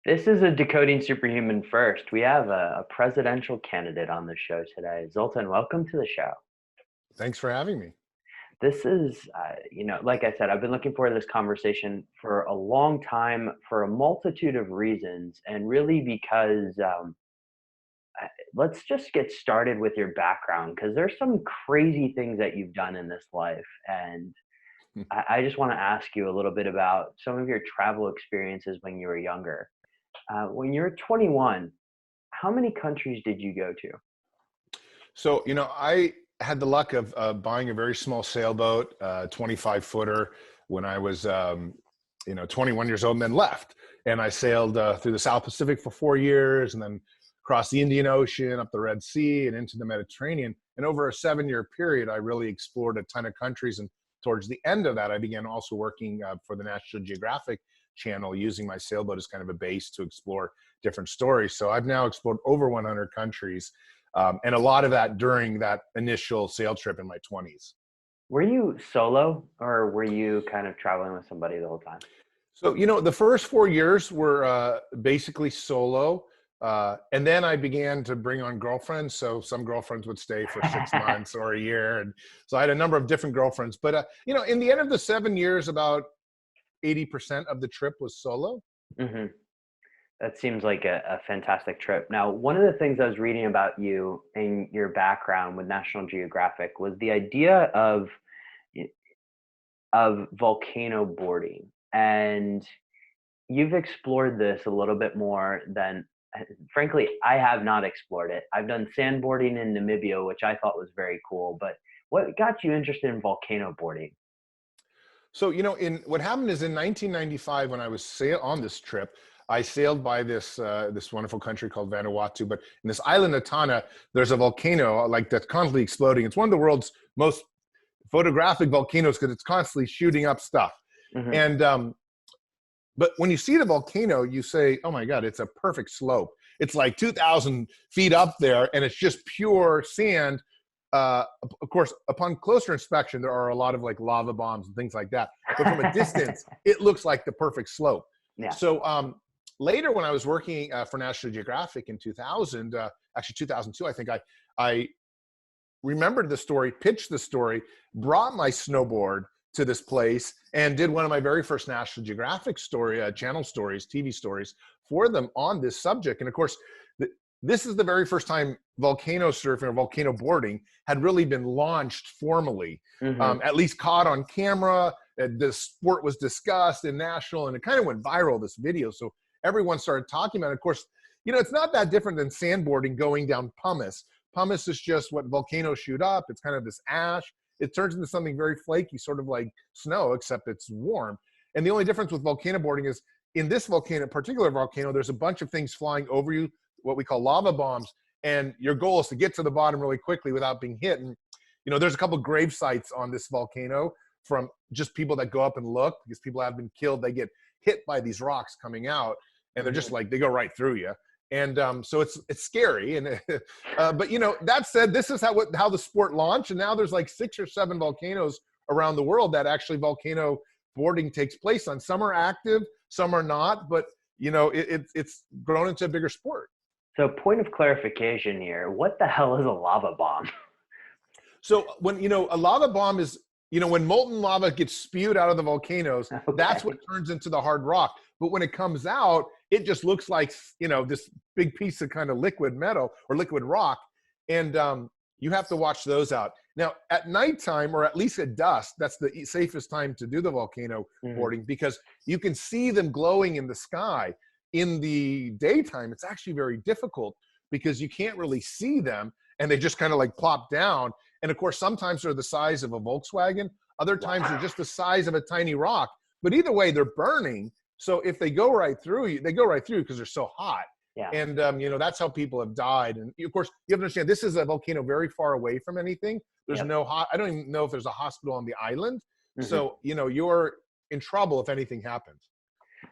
This is a Decoding Superhuman First. We have a presidential candidate on the show today. Zoltan, welcome to the show. Thanks for having me. This is, like I said, I've been looking forward to this conversation for a long time for a multitude of reasons, and really because let's just get started with your background because there's some crazy things that you've done in this life, and I just want to ask you a little bit about some of your travel experiences when you were younger. When you were 21, how many countries did you go to? So, I had the luck of buying a very small sailboat, 25 footer, when I was, 21 years old, and then left. And I sailed through the South Pacific for 4 years, and then across the Indian Ocean, up the Red Sea, and into the Mediterranean. And over a 7-year period, I really explored a ton of countries. And towards the end of that, I began also working for the National Geographic Channel, using my sailboat as kind of a base to explore different stories. So I've now explored over 100 countries, and a lot of that during that initial sail trip in my 20s. Were you solo or were you kind of traveling with somebody the whole time? So, the first 4 years were basically solo. And then I began to bring on girlfriends. So some girlfriends would stay for 6 months or a year. And so I had a number of different girlfriends. But, in the end of the 7 years, about 80% of the trip was solo. hmm That seems like a fantastic trip. Now, one of the things I was reading about you and your background with National Geographic was the idea of volcano boarding. And you've explored this a little bit more than, frankly, I have not explored it. I've done sandboarding in Namibia, which I thought was very cool. But what got you interested in volcano boarding? So, in what happened is in 1995, when I was on this trip, I sailed by this wonderful country called Vanuatu. But in this island of Tana, there's a volcano like that's constantly exploding. It's one of the world's most photographic volcanoes because it's constantly shooting up stuff. hmm And but when you see the volcano, you say, "Oh my God, it's a perfect slope. It's like 2,000 feet up there, and it's just pure sand." Of course, upon closer inspection, there are a lot of like lava bombs and things like that. But from a distance, it looks like the perfect slope. Yeah. So later, when I was working for National Geographic in 2000, actually 2002, I think I remembered the story, pitched the story, brought my snowboard to this place, and did one of my very first National Geographic channel stories, TV stories for them on this subject. And of course, this is the very first time volcano surfing or volcano boarding had really been launched formally, hmm at least caught on camera. The sport was discussed in national, and it kind of went viral, this video. So everyone started talking about it. Of course, it's not that different than sandboarding going down pumice. Pumice is just what volcanoes shoot up. It's kind of this ash. It turns into something very flaky, sort of like snow, except it's warm. And the only difference with volcano boarding is in this volcano, particular volcano, there's a bunch of things flying over you, what we call lava bombs. And your goal is to get to the bottom really quickly without being hit. And, there's a couple of grave sites on this volcano from just people that go up and look because people have been killed. They get hit by these rocks coming out, and they're just hmm like, they go right through you. And so it's scary. And but that said, this is how the sport launched, and now there's like 6 or 7 volcanoes around the world that actually volcano boarding takes place on. Some are active, some are not, but it's grown into a bigger sport. So, point of clarification here: what the hell is a lava bomb? So when a lava bomb is, when molten lava gets spewed out of the volcanoes, that's what Okay. turns into the hard rock. But when it comes out, it just looks like this big piece of kind of liquid metal or liquid rock, and you have to watch those out. Now at nighttime, or at least at dusk, that's the safest time to do the volcano hmm boarding because you can see them glowing in the sky. In the daytime, it's actually very difficult because you can't really see them, and they just kind of like plop down. And of course, sometimes they're the size of a Volkswagen. Other times they're Wow. just the size of a tiny rock. But either way, they're burning. So if they go right through you, they go right through because they're so hot. Yeah. And that's how people have died. And of course, you have to understand this is a volcano very far away from anything. There's Yep. no I don't even know if there's a hospital on the island. hmm So you're in trouble if anything happens.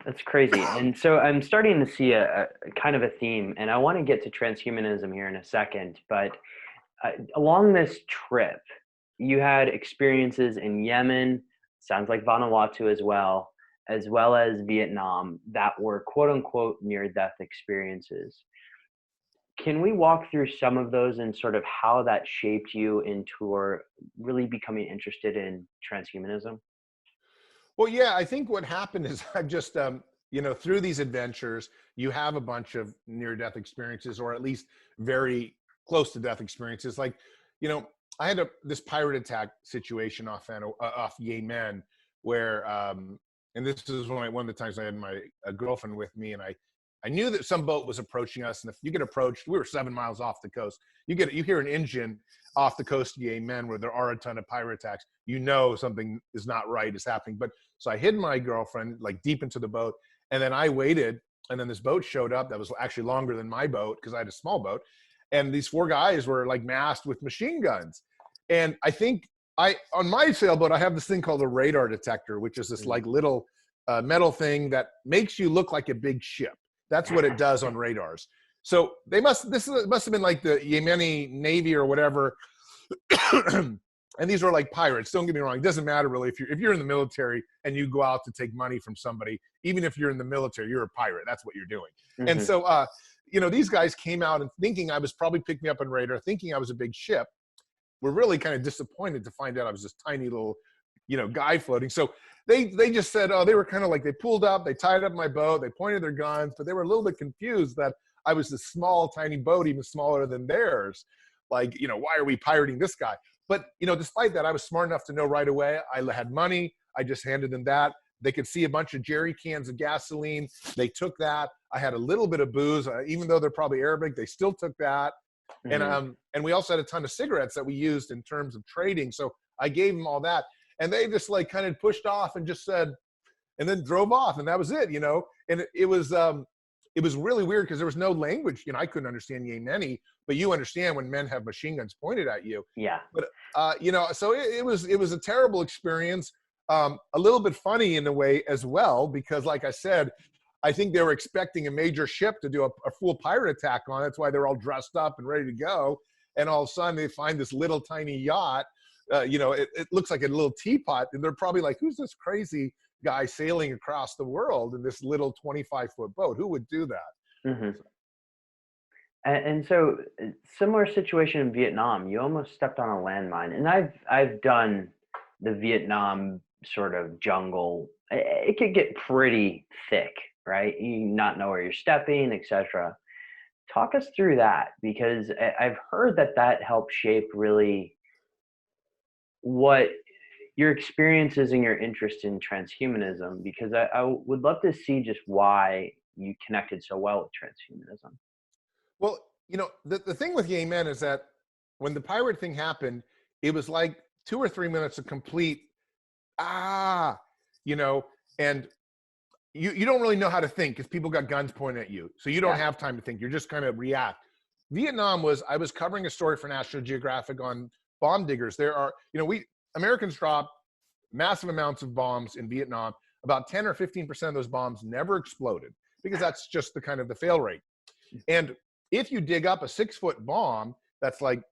That's crazy. And so I'm starting to see a kind of a theme, and I want to get to transhumanism here in a second. But along this trip, you had experiences in Yemen, sounds like Vanuatu as well. as well as Vietnam that were quote unquote near-death experiences. Can we walk through some of those and sort of how that shaped you into or really becoming interested in transhumanism? Well, yeah, I think what happened is I've just, through these adventures, you have a bunch of near-death experiences, or at least very close to death experiences. Like, you know, I had this pirate attack situation off Yemen, where, and this is one of the times I had my girlfriend with me, and I knew that some boat was approaching us, and if you get approached, we were 7 miles off the coast. You hear an engine off the coast of Yemen where there are a ton of pirate attacks. You know something is not right is happening. But so I hid my girlfriend like deep into the boat, and then I waited, and then this boat showed up that was actually longer than my boat because I had a small boat, and these 4 guys were like masked with machine guns. And I think on my sailboat I have this thing called a radar detector, which is this like little metal thing that makes you look like a big ship. That's what it does on radars. So must have been like the Yemeni Navy or whatever. And these were like pirates. Don't get me wrong. It doesn't matter really if you're in the military and you go out to take money from somebody. Even if you're in the military, you're a pirate. That's what you're doing. Mm-hmm. And so, these guys came out and thinking I was probably picking me up on radar, thinking I was a big ship. We're really kind of disappointed to find out I was this tiny little, guy floating. So they just said, they were kind of like, they pulled up, they tied up my boat, they pointed their guns, but they were a little bit confused that I was this small, tiny boat, even smaller than theirs. Like, why are we pirating this guy? But, despite that, I was smart enough to know right away. I had money. I just handed them that. They could see a bunch of jerry cans of gasoline. They took that. I had a little bit of booze. Even though they're probably Arabic, they still took that. Mm-hmm. And we also had a ton of cigarettes that we used in terms of trading. So I gave them all that. And they just like kind of pushed off and just said, and then drove off. And that was it, And it was really weird because there was no language. I couldn't understand Yemeni, but you understand when men have machine guns pointed at you. Yeah. But, so it was a terrible experience. A little bit funny in a way as well, because like I said, I think they were expecting a major ship to do a full pirate attack on. That's why they're all dressed up and ready to go. And all of a sudden they find this little tiny yacht. It looks like a little teapot. And they're probably like, who's this crazy guy sailing across the world in this little 25-foot boat? Who would do that? Mm-hmm. And so similar situation in Vietnam, you almost stepped on a landmine. And I've done the Vietnam sort of jungle. It could get pretty thick, right? You not know where you're stepping, etc. Talk us through that, because I've heard that helped shape really what your experiences and your interest in transhumanism, because I would love to see just why you connected so well with transhumanism. Well, the thing with Yemen is that when the pirate thing happened, it was like 2 or 3 minutes of complete, and you don't really know how to think because people got guns pointed at you. So you don't have time to think. You're just kind of react. Vietnam I was covering a story for National Geographic on bomb diggers. There are, Americans dropped massive amounts of bombs in Vietnam. About 10 or 15% of those bombs never exploded because that's just the kind of the fail rate. And if you dig up a 6-foot bomb that's like,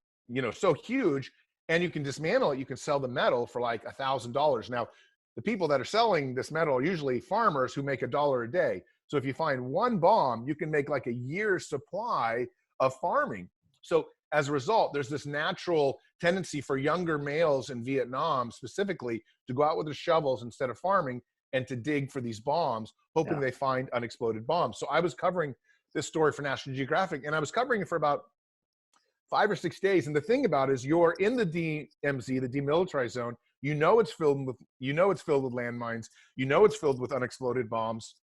so huge, and you can dismantle it, you can sell the metal for like $1,000. Now, the people that are selling this metal are usually farmers who make $1 a day. So if you find one bomb, you can make like a year's supply of farming. So as a result, there's this natural tendency for younger males in Vietnam specifically to go out with their shovels instead of farming and to dig for these bombs, hoping they find unexploded bombs. So I was covering this story for National Geographic, and I was covering it for about 5 or 6 days. And the thing about it is you're in the DMZ, the demilitarized zone. It's filled with landmines. It's filled with unexploded bombs,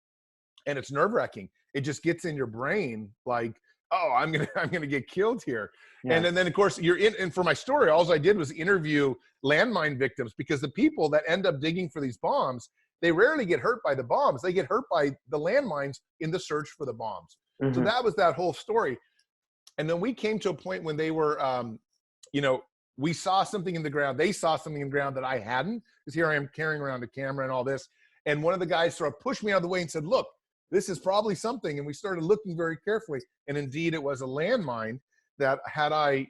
and it's nerve-wracking. It just gets in your brain like, oh, I'm gonna get killed here. Yeah. And then of course you're in. And for my story, all I did was interview landmine victims, because the people that end up digging for these bombs, they rarely get hurt by the bombs. They get hurt by the landmines in the search for the bombs. Mm-hmm. So that was that whole story. And then we came to a point when they were, we saw something in the ground. They saw something in the ground that I hadn't, because here I am carrying around a camera and all this. And one of the guys sort of pushed me out of the way and said, look, this is probably something. And we started looking very carefully. And indeed, it was a landmine that had I,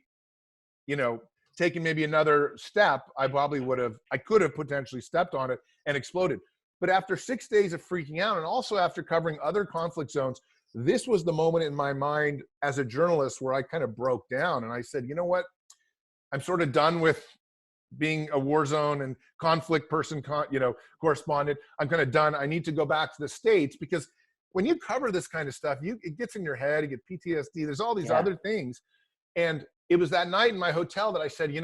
taken maybe another step, I could have potentially stepped on it and exploded. But after 6 days of freaking out, and also after covering other conflict zones, this was the moment in my mind as a journalist where I kind of broke down and I said, you know what? I'm sort of done with being a war zone and conflict person, correspondent. I'm kind of done. I need to go back to the States, because when you cover this kind of stuff, it gets in your head, you get PTSD, there's all these other things. And it was that night in my hotel that I said,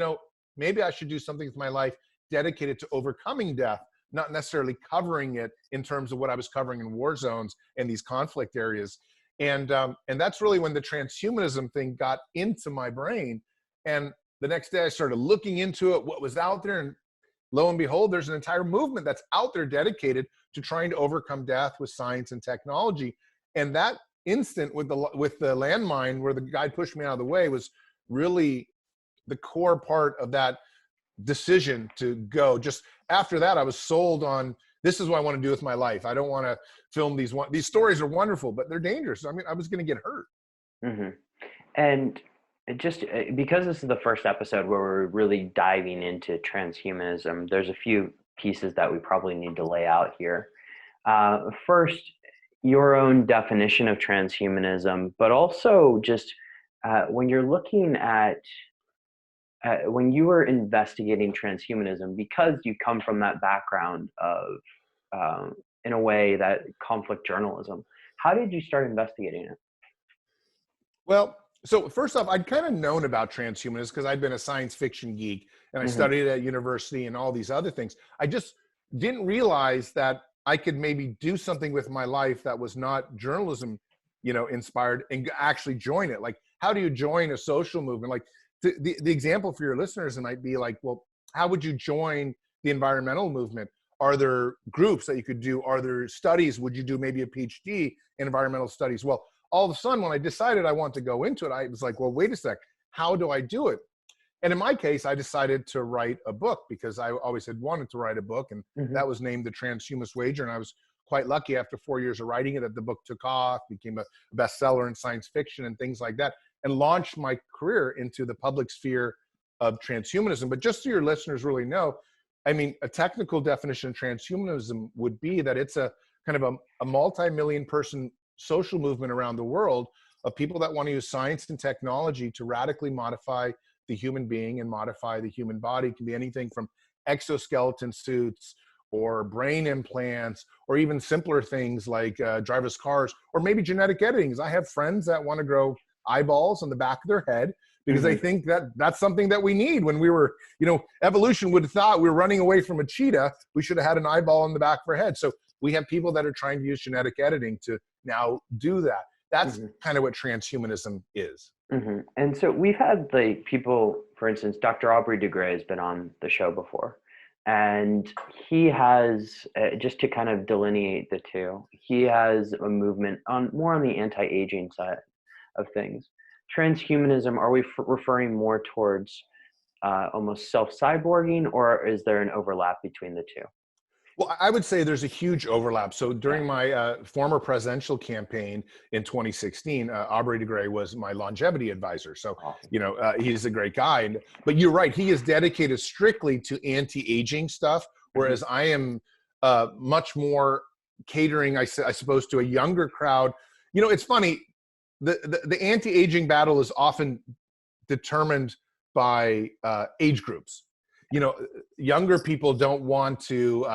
maybe I should do something with my life dedicated to overcoming death, not necessarily covering it in terms of what I was covering in war zones and these conflict areas. And that's really when the transhumanism thing got into my brain. And the next day I started looking into it, what was out there, and lo and behold, there's an entire movement that's out there dedicated to trying to overcome death with science and technology. And that instant with the landmine where the guy pushed me out of the way was really the core part of that decision to go. Just after that, I was sold on, this is what I want to do with my life. I don't want to film these stories are wonderful, but they're dangerous. I mean, I was going to get hurt. Mm-hmm. And just because this is the first episode where we're really diving into transhumanism, there's a few pieces that we probably need to lay out here. First, your own definition of transhumanism, but also just when you're looking at, when you were investigating transhumanism, because you come from that background of, in a way, that conflict journalism, how did you start investigating it? Well, so first off, I'd kind of known about transhumanism because I'd been a science fiction geek and I studied at university and all these other things. I just didn't realize that I could maybe do something with my life that was not journalism, inspired, and actually join it. Like, how do you join a social movement? Like, the example for your listeners might be like, well, how would you join the environmental movement? Are there groups that you could do? Are there studies? Would you do maybe a PhD in environmental studies? Well, all of a sudden, when I decided I want to go into it, I was like, well, wait a sec, how do I do it? And in my case, I decided to write a book because I always had wanted to write a book, and that was named The Transhumanist Wager. And I was quite lucky after 4 years of writing it that the book took off, became a bestseller in science fiction and things like that, and launched my career into the public sphere of transhumanism. But just so your listeners really know, I mean, a technical definition of transhumanism would be that it's a kind of a multi-million person social movement around the world of people that want to use science and technology to radically modify the human being and modify the human body. It can be anything from exoskeleton suits or brain implants, or even simpler things like driverless cars, or maybe genetic editing. I have friends that want to grow eyeballs on the back of their head because they think that that's something that we need. When we were, evolution would have thought we were running away from a cheetah, we should have had an eyeball on the back of our head. So we have people that are trying to use genetic editing to now do that. That's kind of what transhumanism is. And so we've had like people, for instance, Dr. Aubrey de Grey has been on the show before, and he has, just to kind of delineate the two, he has a movement on more on the anti-aging side of things. Transhumanism, are we referring more towards almost self-cyborging, or is there an overlap between the two? Well, I would say there's a huge overlap. So during my former presidential campaign in 2016, Aubrey de Grey was my longevity advisor. So, he's a great guy. But you're right, he is dedicated strictly to anti-aging stuff, whereas I am much more catering, I suppose, to a younger crowd. It's funny, the anti-aging battle is often determined by age groups. Younger people don't want to,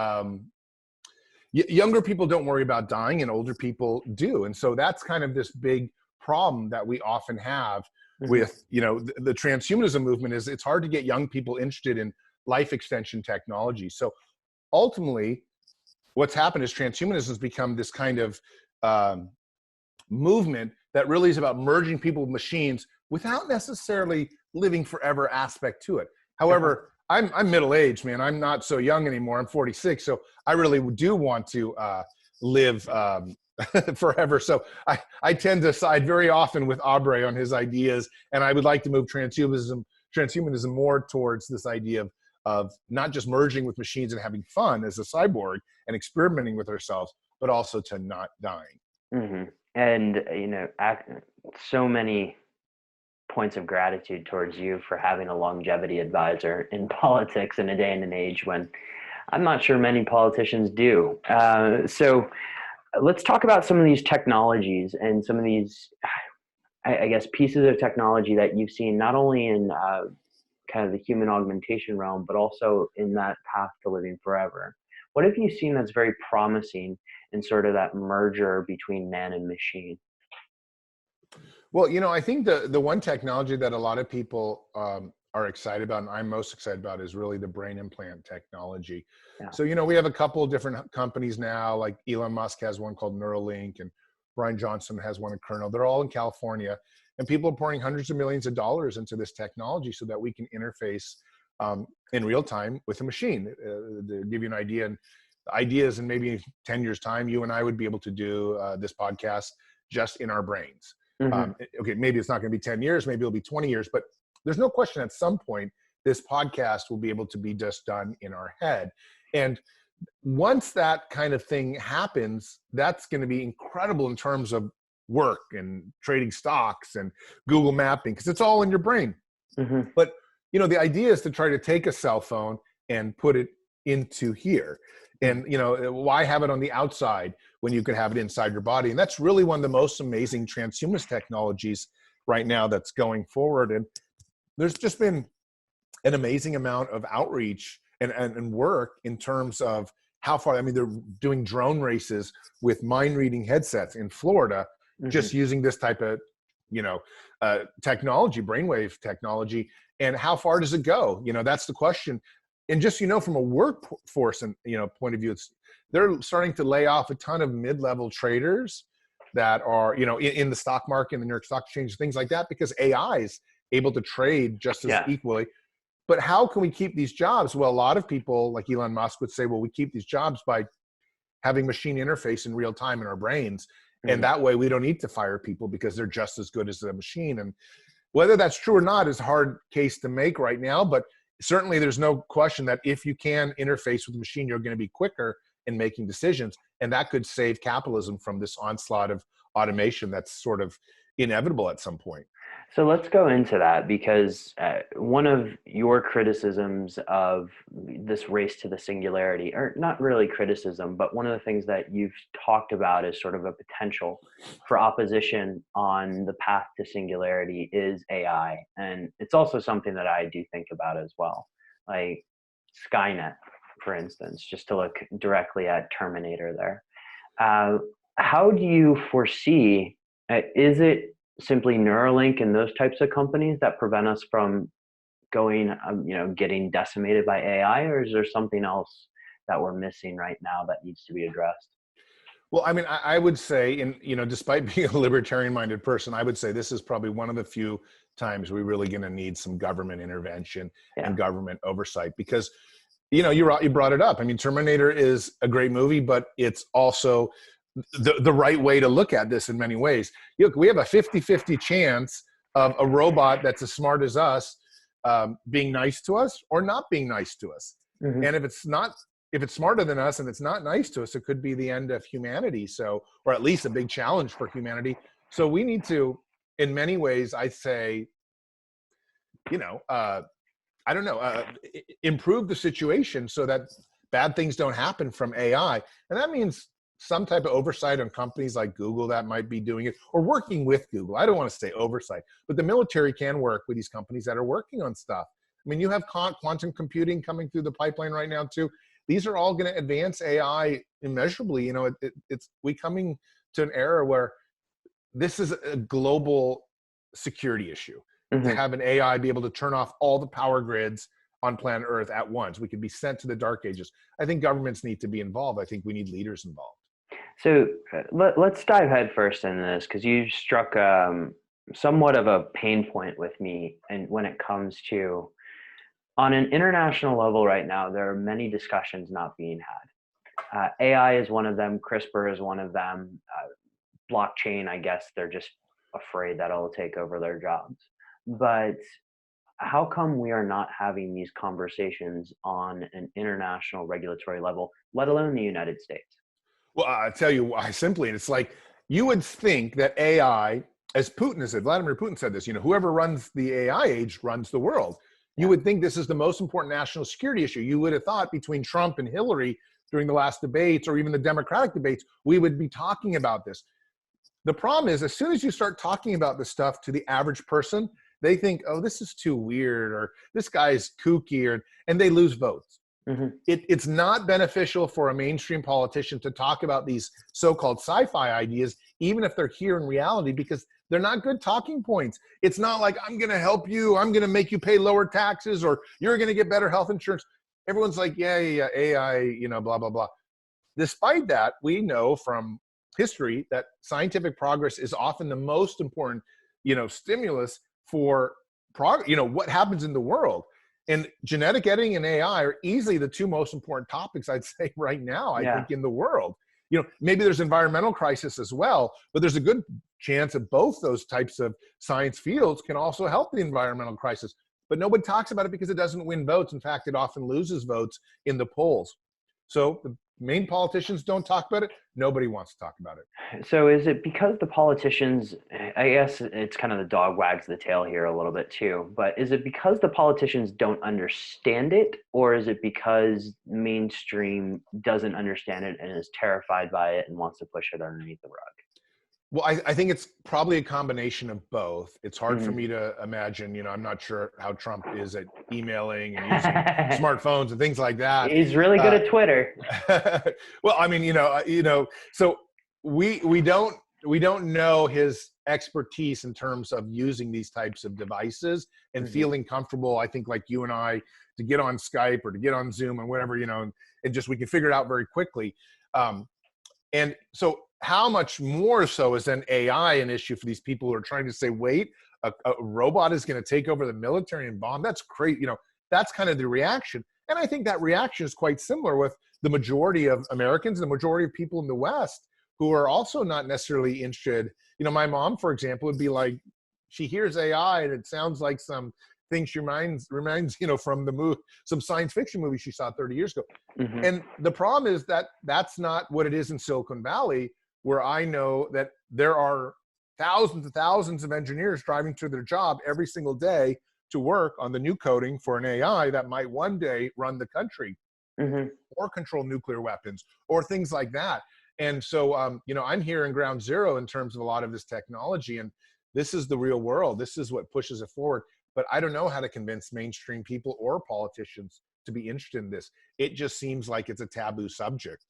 younger people don't worry about dying, and older people do. And so that's kind of this big problem that we often have with, the transhumanism movement is it's hard to get young people interested in life extension technology. So ultimately what's happened is transhumanism has become this kind of movement that really is about merging people with machines without necessarily living forever aspect to it. However, I'm middle-aged, man. I'm not so young anymore. I'm 46. So I really do want to live forever. So I tend to side very often with Aubrey on his ideas. And I would like to move transhumanism more towards this idea of not just merging with machines and having fun as a cyborg and experimenting with ourselves, but also to not dying. And, so many points of gratitude towards you for having a longevity advisor in politics in a day and an age when I'm not sure many politicians do. So let's talk about some of these technologies and some of these, I guess, pieces of technology that you've seen, not only in kind of the human augmentation realm, but also in that path to living forever. What have you seen that's very promising in sort of that merger between man and machine? Well, I think the one technology that a lot of people are excited about, and I'm most excited about, is really the brain implant technology. Yeah. So, we have a couple of different companies now, like Elon Musk has one called Neuralink, and Brian Johnson has one in Kernel. They're all in California, and people are pouring hundreds of millions of dollars into this technology so that we can interface in real time with a machine. To give you an idea, and the idea is in maybe 10 years' time, you and I would be able to do this podcast just in our brains. Mm-hmm. Okay, maybe it's not going to be 10 years, maybe it'll be 20 years, but there's no question at some point this podcast will be able to be just done in our head. And once that kind of thing happens, that's going to be incredible in terms of work and trading stocks and Google mapping, because it's all in your brain. Mm-hmm. But, the idea is to try to take a cell phone and put it into here. And, why have it on the outside when you could have it inside your body? And that's really one of the most amazing transhumanist technologies right now that's going forward. And there's just been an amazing amount of outreach and work in terms of how far. I mean, they're doing drone races with mind reading headsets in Florida, mm-hmm. just using this type of, technology, brainwave technology. And how far does it go? That's the question. And just, from a workforce and, point of view, they're starting to lay off a ton of mid-level traders that are, in the stock market, in the New York Stock Exchange, things like that, because AI is able to trade just as equally. But how can we keep these jobs? Well, a lot of people like Elon Musk would say, well, we keep these jobs by having machine interface in real time in our brains. Mm-hmm. And that way we don't need to fire people because they're just as good as the machine. And whether that's true or not is a hard case to make right now, but certainly there's no question that if you can interface with the machine, you're going to be quicker in making decisions. And that could save capitalism from this onslaught of automation that's sort of inevitable at some point. So let's go into that, because one of your criticisms of this race to the singularity, or not really criticism, but one of the things that you've talked about is sort of a potential for opposition on the path to singularity is AI. And it's also something that I do think about as well, like Skynet, for instance, just to look directly at Terminator there. How do you foresee, is it simply Neuralink and those types of companies that prevent us from going, getting decimated by AI, or is there something else that we're missing right now that needs to be addressed? Well, I mean, I would say, despite being a libertarian-minded person, I would say this is probably one of the few times we're really going to need some government intervention and government oversight, because, you brought it up. I mean, Terminator is a great movie, but it's also the right way to look at this in many ways. Look, we have a 50-50 chance of a robot that's as smart as us being nice to us or not being nice to us. Mm-hmm. And if it's smarter than us and it's not nice to us, it could be the end of humanity. So, or at least a big challenge for humanity. So we need to, in many ways, I say, improve the situation so that bad things don't happen from AI. And that means some type of oversight on companies like Google that might be doing it, or working with Google. I don't want to say oversight, but the military can work with these companies that are working on stuff. I mean, you have quantum computing coming through the pipeline right now too. These are all going to advance AI immeasurably. It's we coming to an era where this is a global security issue. Mm-hmm. To have an AI be able to turn off all the power grids on planet Earth at once. We could be sent to the dark ages. I think governments need to be involved. I think we need leaders involved. So let's dive headfirst into this, because you struck somewhat of a pain point with me. And when it comes to, on an international level right now, there are many discussions not being had. AI is one of them. CRISPR is one of them. Blockchain, I guess they're just afraid that it'll take over their jobs. But how come we are not having these conversations on an international regulatory level, let alone the United States? Well, I'll tell you why simply. And it's like, you would think that AI, as Putin has said, Vladimir Putin said this, whoever runs the AI age runs the world. You would think this is the most important national security issue. You would have thought between Trump and Hillary during the last debates, or even the Democratic debates, we would be talking about this. The problem is, as soon as you start talking about this stuff to the average person, they think, oh, this is too weird, or this guy's kooky, and they lose votes. It's not beneficial for a mainstream politician to talk about these so-called sci-fi ideas, even if they're here in reality, because they're not good talking points. It's not like, I'm going to help you, I'm going to make you pay lower taxes, or you're going to get better health insurance. Everyone's like, yeah, AI, blah, blah, blah. Despite that, we know from history that scientific progress is often the most important, stimulus for what happens in the world. And genetic editing and AI are easily the two most important topics, I'd say, right now, I think, in the world. Maybe there's environmental crisis as well, but there's a good chance that both those types of science fields can also help the environmental crisis. But nobody talks about it because it doesn't win votes. In fact, it often loses votes in the polls. So the main politicians don't talk about it. Nobody wants to talk about it. So is it because the politicians, I guess it's kind of the dog wags the tail here a little bit too, but is it because the politicians don't understand it, or is it because mainstream doesn't understand it and is terrified by it and wants to push it underneath the rug? Well, I think it's probably a combination of both. It's hard for me to imagine, I'm not sure how Trump is at emailing and using smartphones and things like that. He's really good at Twitter. Well, I mean, so we don't know his expertise in terms of using these types of devices and feeling comfortable, I think, like you and I, to get on Skype or to get on Zoom and whatever, and just, we can figure it out very quickly. And so how much more so is then AI an issue for these people who are trying to say, wait, a robot is going to take over the military and bomb? That's great. That's kind of the reaction. And I think that reaction is quite similar with the majority of Americans, the majority of people in the West, who are also not necessarily interested. My mom, for example, would be like, she hears AI and it sounds like some thing she reminds, from the movie, some science fiction movie she saw 30 years ago. And the problem is that that's not what it is in Silicon Valley, where I know that there are thousands and thousands of engineers driving to their job every single day to work on the new coding for an AI that might one day run the country or control nuclear weapons or things like that. And so, I'm here in ground zero in terms of a lot of this technology, and this is the real world. This is what pushes it forward. But I don't know how to convince mainstream people or politicians to be interested in this. It just seems like it's a taboo subject.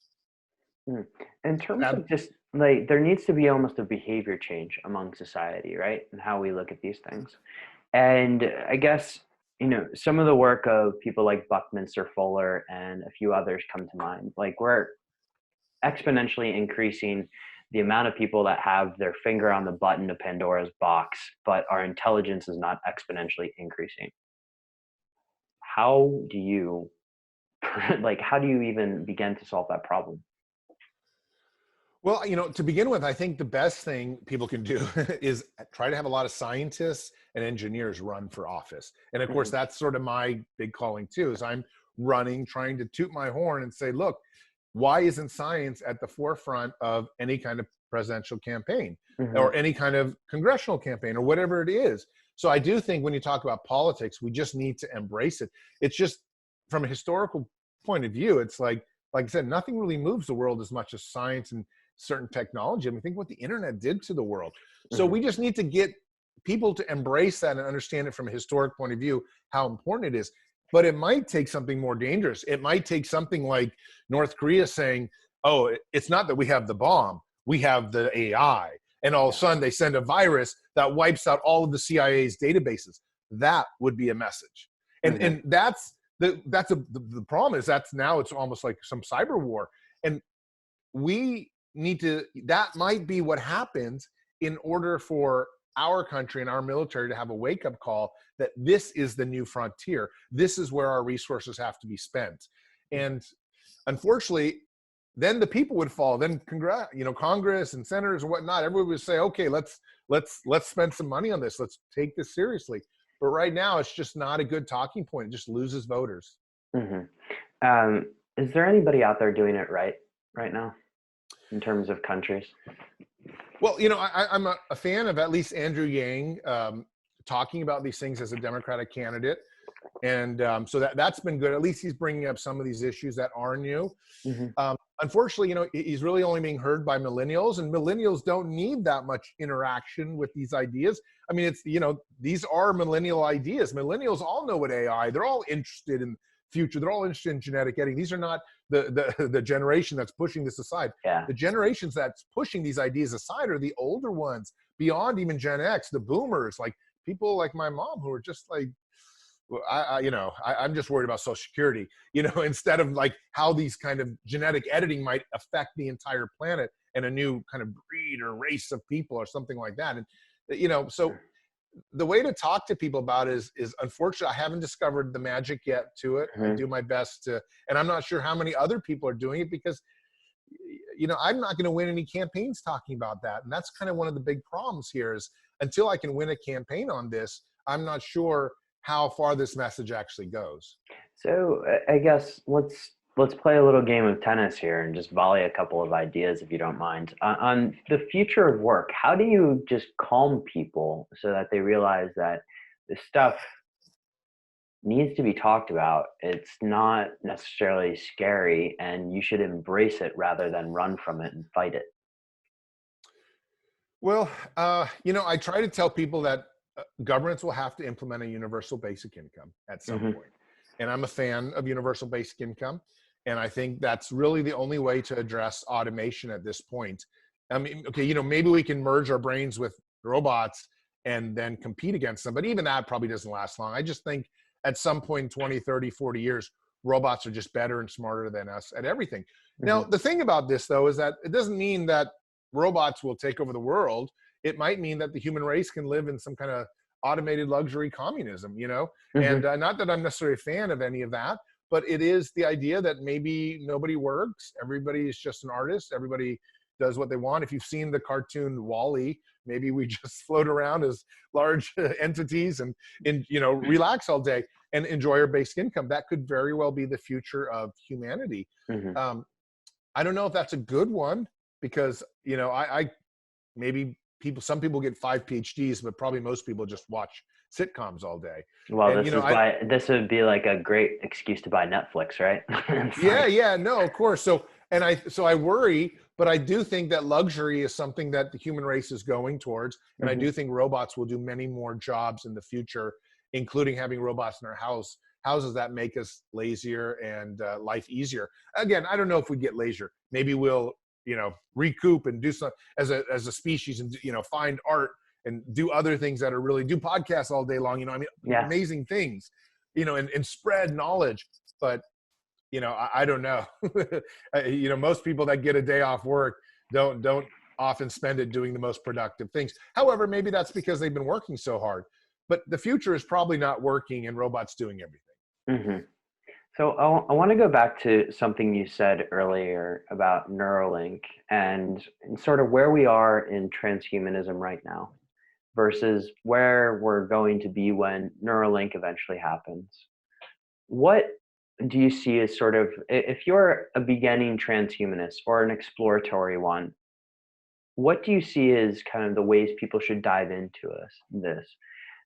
In terms of just like, there needs to be almost a behavior change among society, right? And how we look at these things. And I guess, some of the work of people like Buckminster Fuller and a few others come to mind. Like, we're exponentially increasing the amount of people that have their finger on the button of Pandora's box, but our intelligence is not exponentially increasing. How do you even begin to solve that problem? Well, to begin with, I think the best thing people can do is try to have a lot of scientists and engineers run for office. And of course, that's sort of my big calling too, is I'm trying to toot my horn and say, look, why isn't science at the forefront of any kind of presidential campaign or any kind of congressional campaign or whatever it is? So I do think when you talk about politics, we just need to embrace it. It's just, from a historical point of view, it's like I said, nothing really moves the world as much as science and certain technology. I mean, think what the internet did to the world. So we just need to get people to embrace that and understand it from a historic point of view, how important it is. But it might take something more dangerous. It might take something like North Korea saying, oh, it's not that we have the bomb, we have the AI. And all of a sudden they send a virus that wipes out all of the CIA's databases. That would be a message. And that's the problem is now it's almost like some cyber war. And we need to, that might be what happens in order for our country and our military to have a wake-up call that this is the new frontier. This is where our resources have to be spent. And unfortunately, then the people would fall. Then Congress and senators and whatnot, everybody would say, okay, let's spend some money on this. Let's take this seriously. But right now, it's just not a good talking point. It just loses voters. Is there anybody out there doing it right now in terms of countries? Well, I'm a fan of at least Andrew Yang talking about these things as a Democratic candidate. And so that's been good. At least he's bringing up some of these issues that are new. Hmm. Unfortunately, he's really only being heard by millennials, and millennials don't need that much interaction with these ideas. I mean, these are millennial ideas. Millennials all know what AI, they're all interested in future. They're all interested in genetic editing. These are not the generation that's pushing this aside. Yeah. The generations that's pushing these ideas aside are the older ones, beyond even Gen X, the boomers, like people like my mom who are just like, I'm just worried about Social Security, instead of like how these kind of genetic editing might affect the entire planet and a new kind of breed or race of people or something like that. And, so the way to talk to people about it is unfortunately, I haven't discovered the magic yet to it. I do my best to, and I'm not sure how many other people are doing it because, I'm not going to win any campaigns talking about that. And that's kind of one of the big problems here is until I can win a campaign on this, I'm not sure how far this message actually goes. So I guess let's play a little game of tennis here and just volley a couple of ideas, if you don't mind. On the future of work, how do you just calm people so that they realize that this stuff needs to be talked about? It's not necessarily scary, and you should embrace it rather than run from it and fight it. Well, I try to tell people that governments will have to implement a universal basic income at some point. And I'm a fan of universal basic income. And I think that's really the only way to address automation at this point. I mean, okay, maybe we can merge our brains with robots and then compete against them. But even that probably doesn't last long. I just think at some point in 20, 30, 40 years, robots are just better and smarter than us at everything. Now, the thing about this, though, is that it doesn't mean that robots will take over the world. It might mean that the human race can live in some kind of automated luxury communism, and not that I'm necessarily a fan of any of that, but it is the idea that maybe nobody works. Everybody is just an artist. Everybody does what they want. If you've seen the cartoon Wall-E, maybe we just float around as large entities and relax all day and enjoy our basic income. That could very well be the future of humanity. I don't know if that's a good one because, I maybe some people get 5 PhDs, but probably most people just watch sitcoms all day. Well, and, this would be like a great excuse to buy Netflix, right? Yeah, no, of course. So I worry, but I do think that luxury is something that the human race is going towards. And I do think robots will do many more jobs in the future, including having robots in our houses that make us lazier and life easier. Again, I don't know if we get lazier. Maybe we'll, recoup and do some as a species and, find art and do other things that are really do podcasts all day long, amazing things, and spread knowledge. But, I don't know. Most people that get a day off work don't often spend it doing the most productive things. However, maybe that's because they've been working so hard. But the future is probably not working and robots doing everything. So I want to go back to something you said earlier about Neuralink and sort of where we are in transhumanism right now versus where we're going to be when Neuralink eventually happens. What do you see as sort of, if you're a beginning transhumanist or an exploratory one, what do you see as kind of the ways people should dive into this?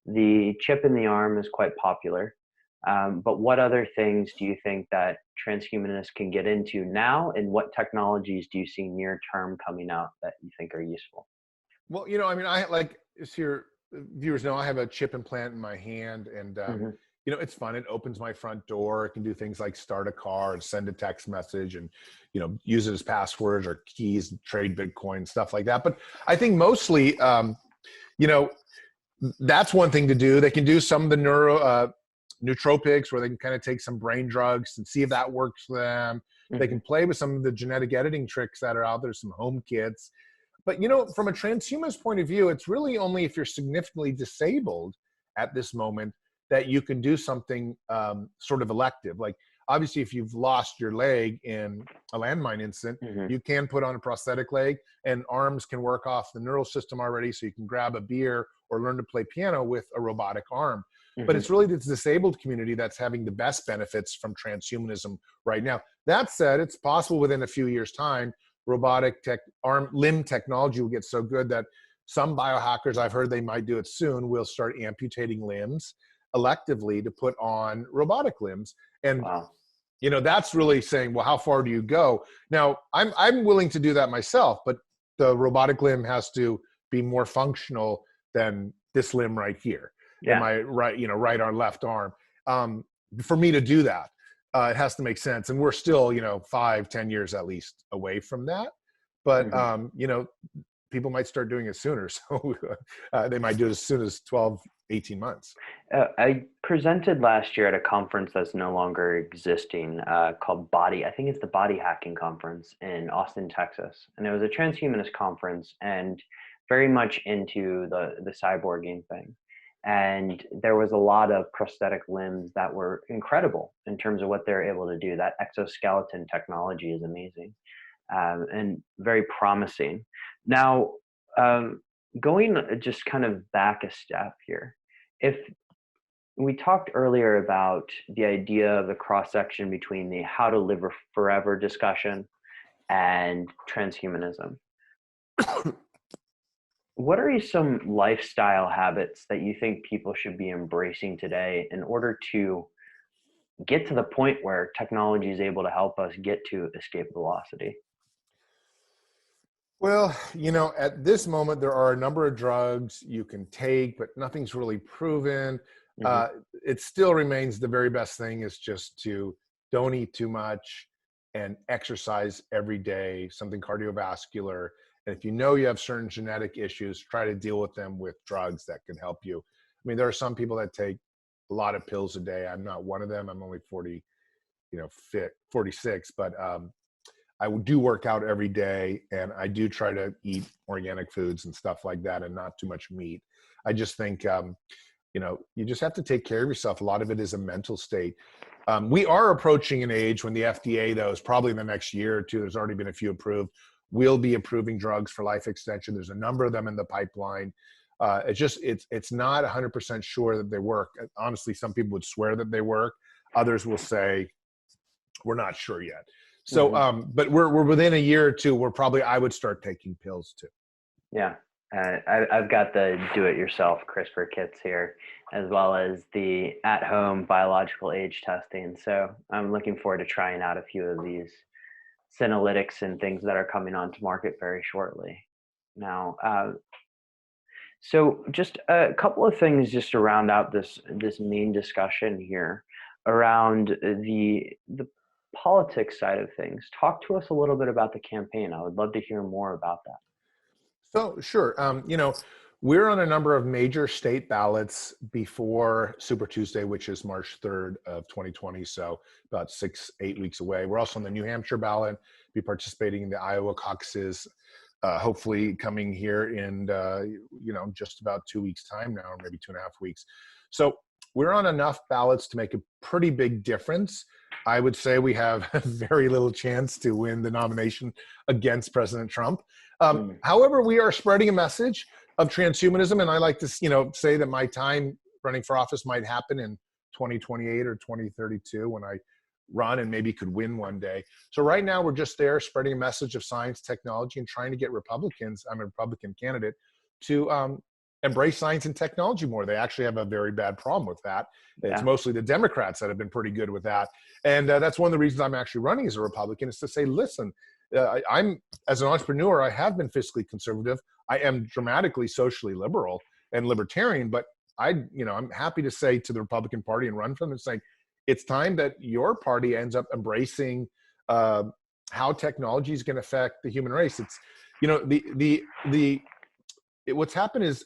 The chip in the arm is quite popular. But what other things do you think that transhumanists can get into now, and what technologies do you see near term coming out that you think are useful? Well, I as your viewers know, I have a chip implant in my hand, and it's fun. It opens my front door. It can do things like start a car and send a text message, and use it as passwords or keys, and trade Bitcoin, stuff like that. But I think mostly, that's one thing to do. They can do some of the nootropics where they can kind of take some brain drugs and see if that works for them. They can play with some of the genetic editing tricks that are out there, some home kits. But, from a transhumanist point of view, it's really only if you're significantly disabled at this moment that you can do something sort of elective. Like, obviously, if you've lost your leg in a landmine incident, you can put on a prosthetic leg, and arms can work off the neural system already, so you can grab a beer or learn to play piano with a robotic arm. But it's really the disabled community that's having the best benefits from transhumanism right now. That said, it's possible within a few years' time, robotic limb technology will get so good that some biohackers, I've heard they might do it soon, will start amputating limbs. electively to put on robotic limbs. And Wow. that's really saying, well, how far do you go? Now, I'm willing to do that myself, but the robotic limb has to be more functional than this limb right here. And Yeah. my right arm, left arm. For me to do that, it has to make sense. And we're still, 5-10 years at least away from that. But, people might start doing it sooner. So they might do it as soon as 12, 18 months. I presented last year at a conference that's no longer existing called I think it's the Body Hacking Conference in Austin, Texas. And it was a transhumanist conference and very much into the cyborging thing. And there was a lot of prosthetic limbs that were incredible in terms of what they're able to do. That exoskeleton technology is amazing and very promising. Now, going just kind of back a step here, if we talked earlier about the idea of the cross section between the how to live forever discussion and transhumanism. What are some lifestyle habits that you think people should be embracing today in order to get to the point where technology is able to help us get to escape velocity? Well, at this moment, there are a number of drugs you can take, but nothing's really proven. It still remains the very best thing is just to don't eat too much and exercise every day, something cardiovascular. And if you have certain genetic issues, try to deal with them with drugs that can help you. I mean, there are some people that take a lot of pills a day. I'm not one of them. I'm only 46, but I do work out every day, and I do try to eat organic foods and stuff like that and not too much meat. I just think, you just have to take care of yourself. A lot of it is a mental state. We are approaching an age when the FDA, though, is probably in the next year or two, there's already been a few approved, will be approving drugs for life extension. There's a number of them in the pipeline. It's not 100% sure that they work. Honestly, some people would swear that they work. Others will say, we're not sure yet. So, but we're within a year or two where probably I would start taking pills too. Yeah. I've got the do-it-yourself CRISPR kits here, as well as the at-home biological age testing. So I'm looking forward to trying out a few of these senolytics and things that are coming onto market very shortly. Now, so just a couple of things just to round out this main discussion here around the politics side of things. Talk to us a little bit about the campaign. I would love to hear more about that. So sure. We're on a number of major state ballots before Super Tuesday, which is March 3rd of 2020. So about 6-8 weeks away. We're also on the New Hampshire ballot, be participating in the Iowa caucuses, hopefully coming here in, just about 2 weeks time now, or maybe 2.5 weeks. So we're on enough ballots to make a pretty big difference. I would say we have very little chance to win the nomination against President Trump. However, we are spreading a message of transhumanism, and I like to, say that my time running for office might happen in 2028 or 2032 when I run and maybe could win one day. So right now we're just there spreading a message of science, technology, and trying to get Republicans, I'm a Republican candidate, to embrace science and technology more. They actually have a very bad problem with that. It's mostly the Democrats that have been pretty good with that. And that's one of the reasons I'm actually running as a Republican, is to say, listen, I'm, as an entrepreneur, I have been fiscally conservative. I am dramatically socially liberal and libertarian, but I'm happy to say to the Republican Party and run for them and saying, it's time that your party ends up embracing how technology is going to affect the human race. It's, what's happened is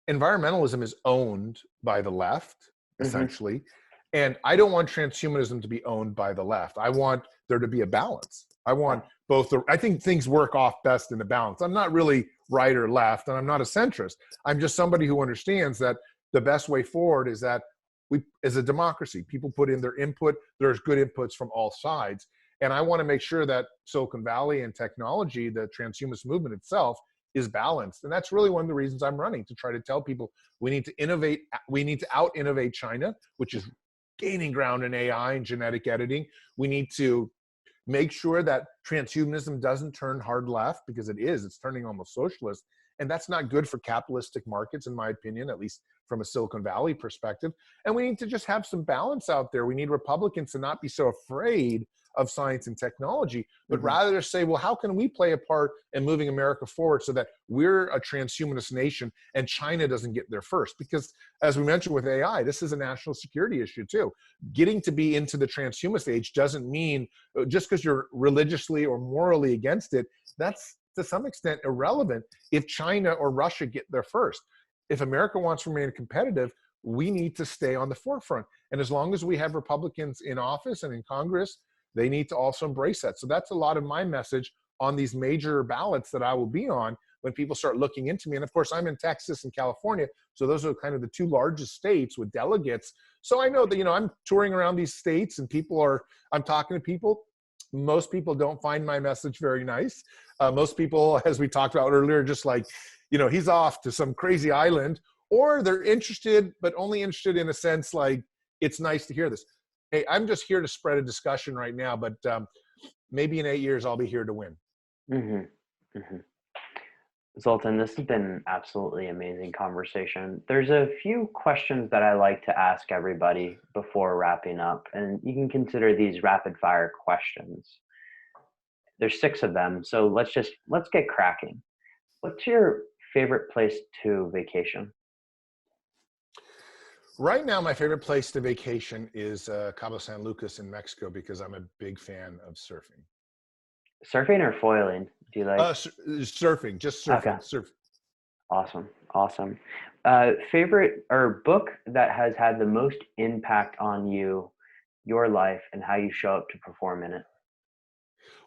environmentalism is owned by the left, essentially. And I don't want transhumanism to be owned by the left. I want there to be a balance. I want both. I think things work off best in the balance. I'm not really right or left, and I'm not a centrist. I'm just somebody who understands that the best way forward is that we, as a democracy, people put in their input. There's good inputs from all sides. And I want to make sure that Silicon Valley and technology, the transhumanist movement itself, is balanced. And that's really one of the reasons I'm running, to try to tell people we need to innovate. We need to out-innovate China, which is gaining ground in AI and genetic editing. We need to make sure that transhumanism doesn't turn hard left, because it is. It's turning almost socialist. And that's not good for capitalistic markets, in my opinion, at least from a Silicon Valley perspective. And we need to just have some balance out there. We need Republicans to not be so afraid of science and technology, but rather say, well, how can we play a part in moving America forward so that we're a transhumanist nation and China doesn't get there first? Because as we mentioned with AI, this is a national security issue too. Getting to be into the transhumanist age doesn't mean just because you're religiously or morally against it, that's to some extent irrelevant if China or Russia get there first. If America wants to remain competitive, we need to stay on the forefront. And as long as we have Republicans in office and in Congress, they need to also embrace that. So that's a lot of my message on these major ballots that I will be on when people start looking into me. And of course, I'm in Texas and California. So those are kind of the two largest states with delegates. So I know that, I'm touring around these states and I'm talking to people. Most people don't find my message very nice. Most people, as we talked about earlier, just like, he's off to some crazy island, or they're interested, but only interested in a sense like, it's nice to hear this. Hey, I'm just here to spread a discussion right now, but maybe in 8 years, I'll be here to win. Zoltan, this has been an absolutely amazing conversation. There's a few questions that I like to ask everybody before wrapping up, and you can consider these rapid fire questions. There's 6 of them, so let's get cracking. What's your favorite place to vacation? Right now, my favorite place to vacation is Cabo San Lucas in Mexico because I'm a big fan of surfing. Surfing or foiling? Do you like? Surfing, just surfing. Okay. Surf. Awesome. Favorite or book that has had the most impact on you, your life, and how you show up to perform in it?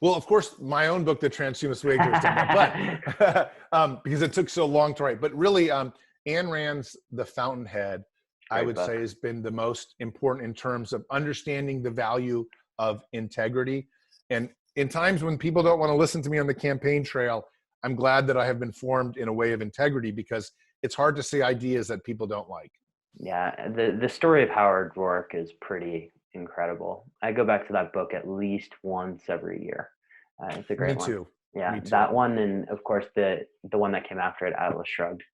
Well, of course, my own book, The Transhumanist Wager, has done that, but because it took so long to write. But really, Ayn Rand's The Fountainhead, I would say, has been the most important in terms of understanding the value of integrity. And in times when people don't want to listen to me on the campaign trail, I'm glad that I have been formed in a way of integrity, because it's hard to say ideas that people don't like. Yeah, the story of Howard Rourke is pretty incredible. I go back to that book at least once every year. It's a great one. Me too. Yeah, that one, and of course the one that came after it, Atlas Shrugged,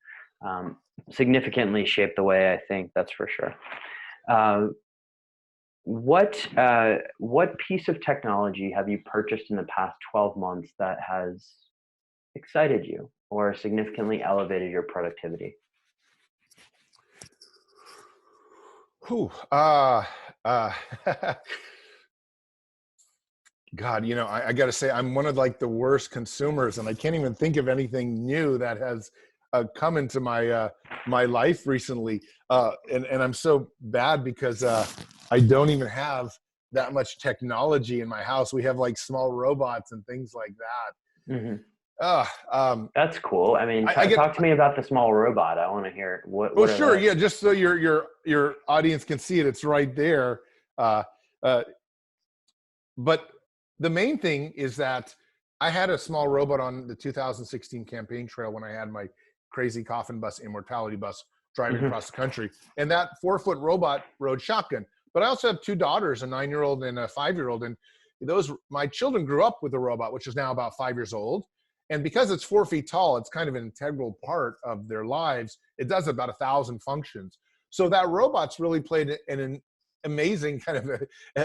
significantly shaped the way I think. That's for sure. What piece of technology have you purchased in the past 12 months that has excited you or significantly elevated your productivity? God, I got to say, I'm one of the worst consumers, and I can't even think of anything new that has come into my my life recently. And I'm so bad because I don't even have that much technology in my house. We have small robots and things like that. That's cool. I mean, talk to me about the small robot. I want to hear what. Well, sure. Yeah, just so your audience can see it, it's right there. But the main thing is that I had a small robot on the 2016 campaign trail when I had my crazy coffin bus, immortality bus, driving across the country. And that 4-foot robot rode shotgun. But I also have 2 daughters, a 9-year-old and a 5-year-old. And my children grew up with the robot, which is now about 5 years old. And because it's 4 feet tall, it's kind of an integral part of their lives. It does about 1,000 functions. So that robot's really played an amazing kind of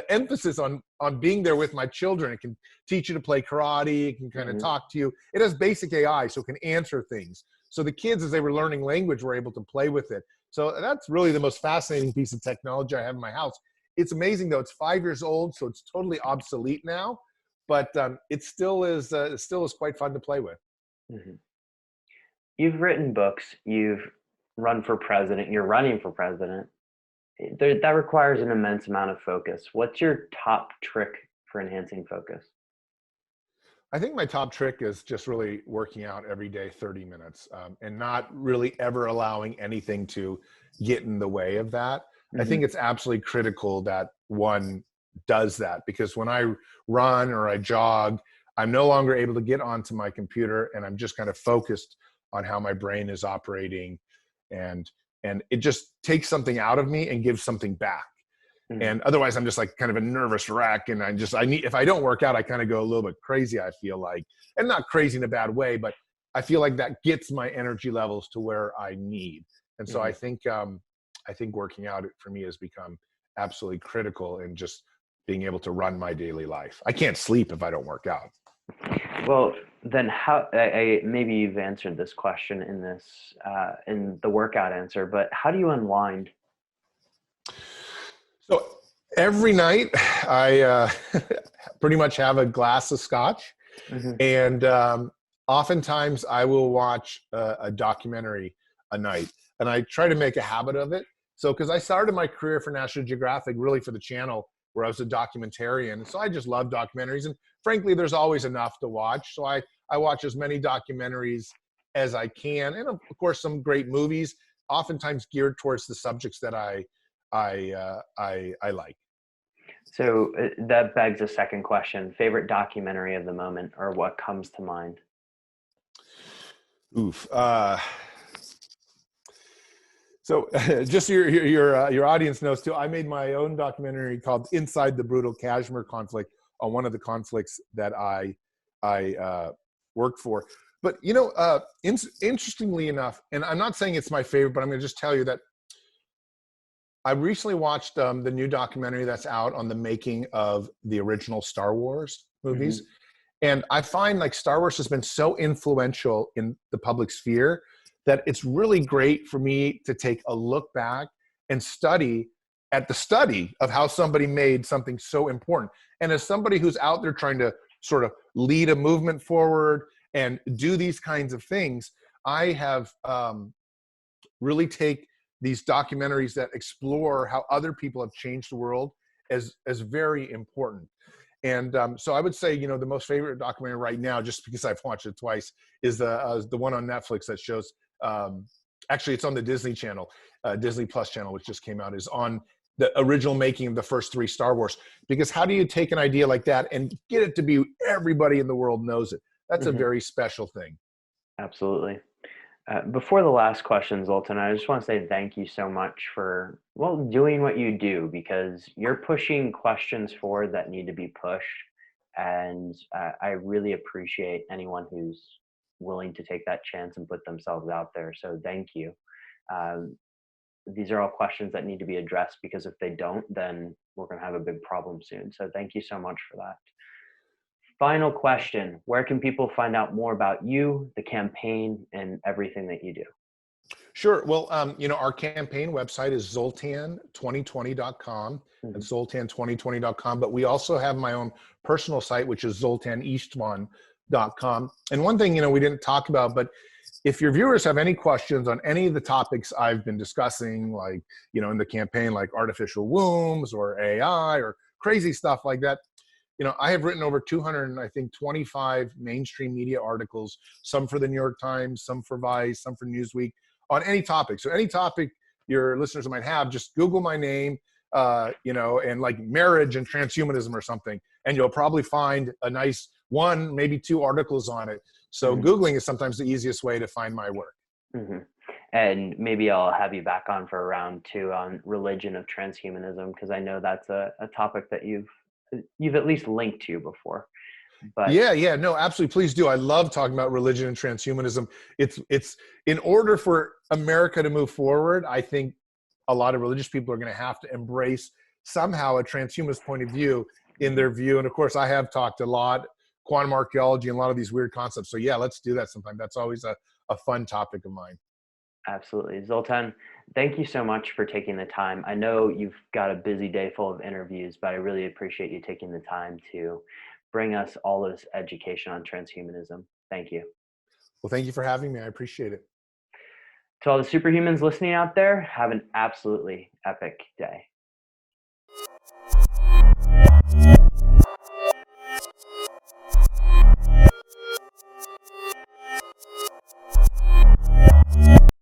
emphasis on being there with my children. It can teach you to play karate. It can kind of talk to you. It has basic AI, so it can answer things. So the kids, as they were learning language, were able to play with it. So that's really the most fascinating piece of technology I have in my house. It's amazing, though. It's 5 years old, so it's totally obsolete now. But it still is quite fun to play with. You've written books. You've run for president. You're running for president. That requires an immense amount of focus. What's your top trick for enhancing focus? I think my top trick is just really working out every day 30 minutes and not really ever allowing anything to get in the way of that. I think it's absolutely critical that one does that, because when I run or I jog, I'm no longer able to get onto my computer, and I'm just kind of focused on how my brain is operating, and it just takes something out of me and gives something back. And otherwise I'm just kind of a nervous wreck, and if I don't work out, I kind of go a little bit crazy, I feel like, and not crazy in a bad way, but I feel like that gets my energy levels to where I need. And so I think working out for me has become absolutely critical in just being able to run my daily life. I can't sleep if I don't work out. Well, then maybe you've answered this question in the workout answer, but how do you unwind? So every night I pretty much have a glass of scotch, and oftentimes I will watch a documentary a night, and I try to make a habit of it. So, because I started my career for National Geographic really for the channel, where I was a documentarian. So I just love documentaries, and frankly, there's always enough to watch. So I watch as many documentaries as I can, and of course some great movies, oftentimes geared towards the subjects that I like. So that begs a second question: favorite documentary of the moment, or what comes to mind? Oof. So just so your audience knows too, I made my own documentary called Inside the Brutal Kashmir Conflict, on one of the conflicts that I worked for. But interestingly enough, and I'm not saying it's my favorite, but I'm going to just tell you that I recently watched the new documentary that's out on the making of the original Star Wars movies. And I find like Star Wars has been so influential in the public sphere that it's really great for me to take a look back and study of how somebody made something so important. And as somebody who's out there trying to sort of lead a movement forward and do these kinds of things, I have really take these documentaries that explore how other people have changed the world as very important. And so I would say, the most favorite documentary right now, just because I've watched it twice, is the one on Netflix that shows, actually it's on the Disney Channel, Disney Plus channel, which just came out, is on the original making of the first 3 Star Wars. Because how do you take an idea like that and get it to be everybody in the world knows it? That's a very special thing. Absolutely. Before the last question, Zoltan, I just want to say thank you so much for, doing what you do, because you're pushing questions forward that need to be pushed. And I really appreciate anyone who's willing to take that chance and put themselves out there. So thank you. These are all questions that need to be addressed, because if they don't, then we're going to have a big problem soon. So thank you so much for that. Final question: where can people find out more about you, the campaign, and everything that you do? Sure. Well, our campaign website is zoltan2020.com. It's zoltan2020.com. But we also have my own personal site, which is zoltanistvan.com. And one thing, we didn't talk about, but if your viewers have any questions on any of the topics I've been discussing, like, in the campaign, like artificial wombs or AI or crazy stuff like that, I have written over 225 mainstream media articles, some for the New York Times, some for Vice, some for Newsweek, on any topic. So any topic your listeners might have, just Google my name, and like marriage and transhumanism or something, and you'll probably find a nice 1, maybe 2 articles on it. So Googling is sometimes the easiest way to find my work. And maybe I'll have you back on for round 2 on religion of transhumanism, because I know that's a topic that you've at least linked to before. But yeah, no, absolutely, please do. I love talking about religion and transhumanism. It's in order for America to move forward, I think a lot of religious people are going to have to embrace somehow a transhumanist point of view in their view. And of course, I have talked a lot quantum archaeology and a lot of these weird concepts. So yeah, let's do that sometime. That's always a fun topic of mine. Absolutely. Zoltan, thank you so much for taking the time. I know you've got a busy day full of interviews, but I really appreciate you taking the time to bring us all this education on transhumanism. Thank you. Well, thank you for having me. I appreciate it. To all the superhumans listening out there, have an absolutely epic day.